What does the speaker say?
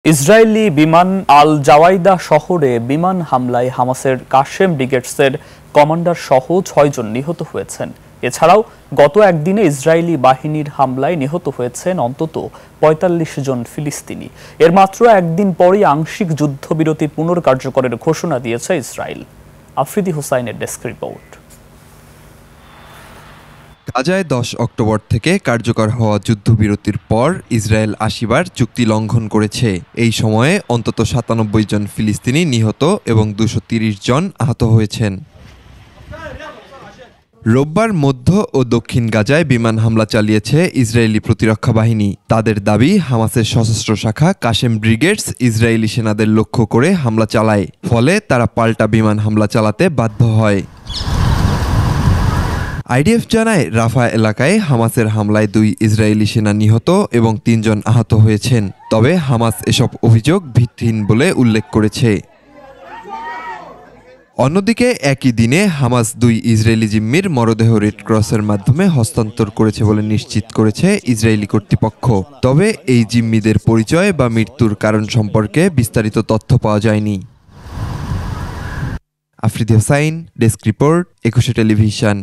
Israeli বিমান আল জাওয়াইদা শহরে বিমান হামলায় হামাসের কাশেম ব্রিগেডসের কমান্ডার সহ ৬ জন নিহত হয়েছেন। এছাড়াও গত একদিনে ইসরায়েলি বাহিনীর হামলায় নিহত হয়েছেন অন্তত ৪৫ জন ফিলিস্তিনি। এর মাত্র একদিন পরই আংশিক যুদ্ধবিরতি পুনর্কার্যকরের ঘোষণা দিয়েছে ইসরায়েল। আফ্রিদি হোসাইনের ডেস্ক রিপোর্ট। গাজায় ১০ অক্টোবর থেকে কার্যকর হওয়া যুদ্ধবিরতির পর ইসরায়েল ৮০ বার চুক্তি লঙ্ঘন করেছে। এই সময়ে অন্তত ৯৭ জন ফিলিস্তিনি নিহত এবং ২৩০ জন আহত হয়েছেন। রোববার মধ্য ও দক্ষিণ গাজায় বিমান হামলা চালিয়েছে ইসরায়েলি প্রতিরক্ষা বাহিনী। তাদের দাবি, হামাসের সশস্ত্র শাখা কাশেম ব্রিগেডস ইসরায়েলি সেনাদের লক্ষ্য করে হামলা চালায়, ফলে তারা পাল্টা বিমান হামলা চালাতে বাধ্য হয়। আইডিএফ জানায়, রাফা এলাকায় হামাসের হামলায় ২ ইসরায়েলি সেনা নিহত এবং ৩ জন আহত হয়েছেন। তবে হামাস এসব অভিযোগ ভিত্তিহীন বলে উল্লেখ করেছে। অন্যদিকে একই দিনে হামাস ২ ইসরায়েলি জিম্মির মরদেহ রেড ক্রসের মাধ্যমে হস্তান্তর করেছে বলে নিশ্চিত করেছে ইসরায়েলি কর্তৃপক্ষ। তবে এই জিম্মিদের পরিচয় বা মৃত্যুর কারণ সম্পর্কে বিস্তারিত তথ্য পাওয়া যায়নি। Afridi Hossain, desk report, ২১ television.